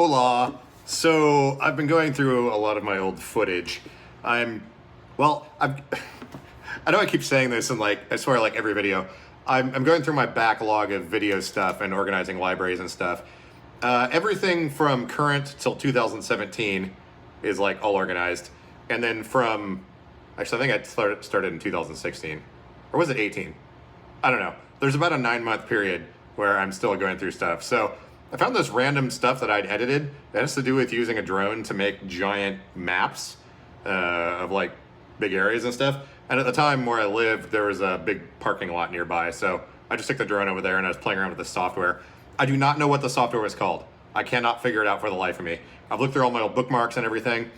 Hola. So I've been going through a lot of my old footage. Well, I know I keep saying this in I swear every video. I'm going through my backlog of video stuff and organizing libraries and stuff. Everything from current till 2017 is all organized. And then actually I think I started in 2016. Or was it 18? I don't know. There's about a 9-month period where I'm still going through stuff. So I found this random stuff that I'd edited that has to do with using a drone to make giant maps of big areas and stuff. And at the time where I lived, there was a big parking lot nearby. So I just took the drone over there and I was playing around with the software. I do not know what the software was called. I cannot figure it out for the life of me. I've looked through all my old bookmarks and everything.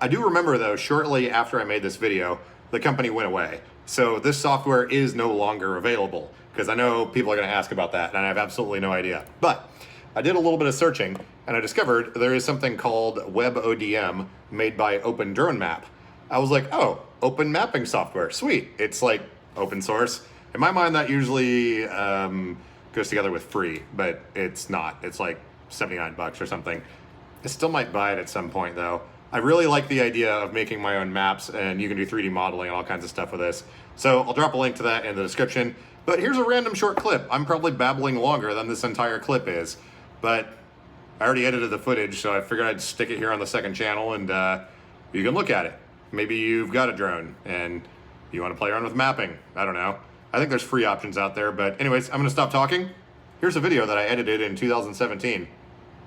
I do remember though, shortly after I made this video, the company went away. So this software is no longer available because I know people are going to ask about that and I have absolutely no idea. But I did a little bit of searching and I discovered there is something called WebODM made by Open Drone Map. I was like, oh, open mapping software, sweet. It's open source. In my mind, that usually goes together with free, but it's not. It's $79 or something. I still might buy it at some point though. I really like the idea of making my own maps and you can do 3D modeling and all kinds of stuff with this. So I'll drop a link to that in the description. But here's a random short clip. I'm probably babbling longer than this entire clip is, but I already edited the footage, so I figured I'd stick it here on the second channel and you can look at it. Maybe you've got a drone and you want to play around with mapping. I don't know. I think there's free options out there, but anyways, I'm gonna stop talking. Here's a video that I edited in 2017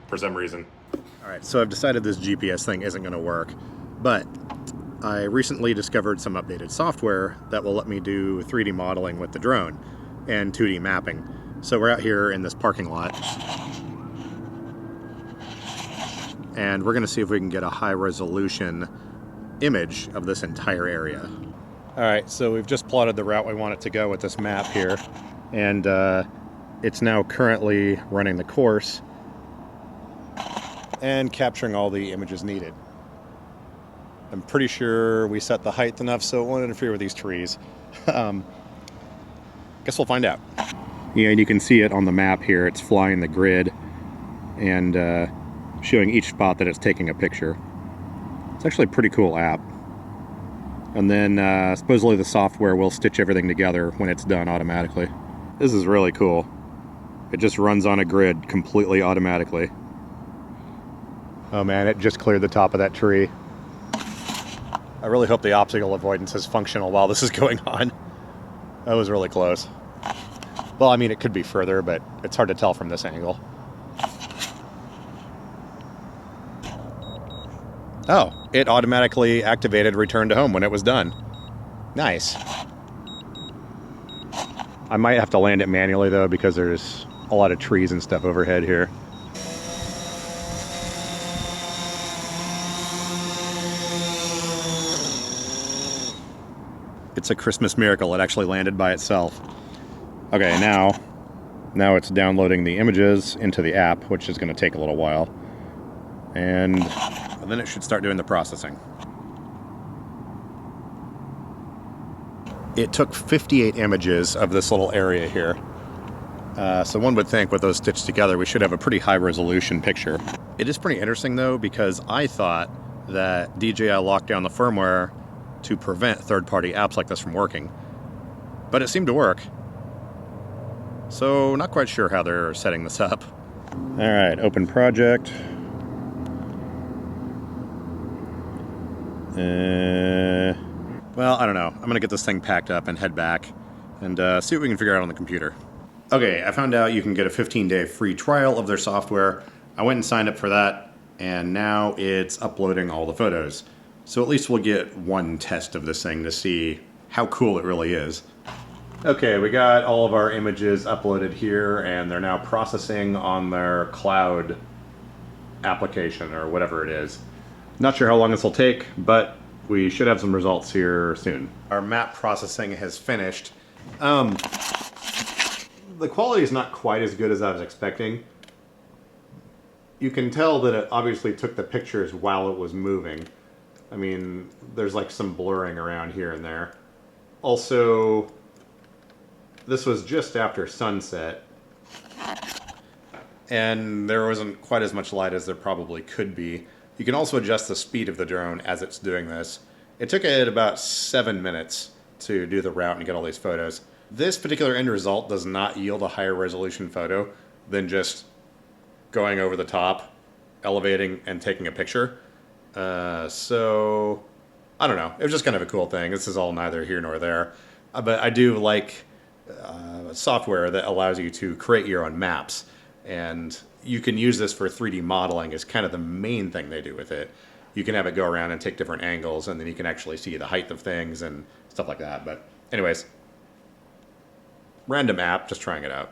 for some reason. All right, so I've decided this GPS thing isn't gonna work, but I recently discovered some updated software that will let me do 3D modeling with the drone and 2D mapping. So we're out here in this parking lot and we're gonna see if we can get a high resolution image of this entire area. All right, so we've just plotted the route we want it to go with this map here, and it's now currently running the course and capturing all the images needed. I'm pretty sure we set the height enough so it won't interfere with these trees. Guess we'll find out. Yeah, and you can see it on the map here. It's flying the grid and showing each spot that it's taking a picture. It's actually a pretty cool app. And then supposedly the software will stitch everything together when it's done automatically. This is really cool. It just runs on a grid completely automatically. Oh man, it just cleared the top of that tree. I really hope the obstacle avoidance is functional while this is going on. That was really close. Well, I mean, it could be further, but it's hard to tell from this angle. Oh, it automatically activated return to home when it was done. Nice. I might have to land it manually though because there's a lot of trees and stuff overhead here. It's a Christmas miracle. It actually landed by itself. Okay, now it's downloading the images into the app, which is going to take a little while. And then it should start doing the processing. It took 58 images of this little area here. So one would think with those stitched together, we should have a pretty high resolution picture. It is pretty interesting though, because I thought that DJI locked down the firmware to prevent third-party apps like this from working. But it seemed to work. So not quite sure how they're setting this up. All right, open project. Well, I don't know. I'm gonna get this thing packed up and head back and see what we can figure out on the computer. Okay, I found out you can get a 15-day free trial of their software. I went and signed up for that, and now it's uploading all the photos. So at least we'll get one test of this thing to see how cool it really is. Okay, we got all of our images uploaded here, and they're now processing on their cloud application, or whatever it is. Not sure how long this will take, but we should have some results here soon. Our map processing has finished. The quality is not quite as good as I was expecting. You can tell that it obviously took the pictures while it was moving. I mean, there's some blurring around here and there. Also, this was just after sunset. and there wasn't quite as much light as there probably could be. You can also adjust the speed of the drone as it's doing this. It took it about 7 minutes to do the route and get all these photos. This particular end result does not yield a higher resolution photo than just going over the top, elevating, and taking a picture. So, I don't know. It was just kind of a cool thing. This is all neither here nor there. But I do like software that allows you to create your own maps. And you can use this for 3D modeling is kind of the main thing they do with it. You can have it go around and take different angles, and then you can actually see the height of things and stuff like that. But anyways, random app, just trying it out.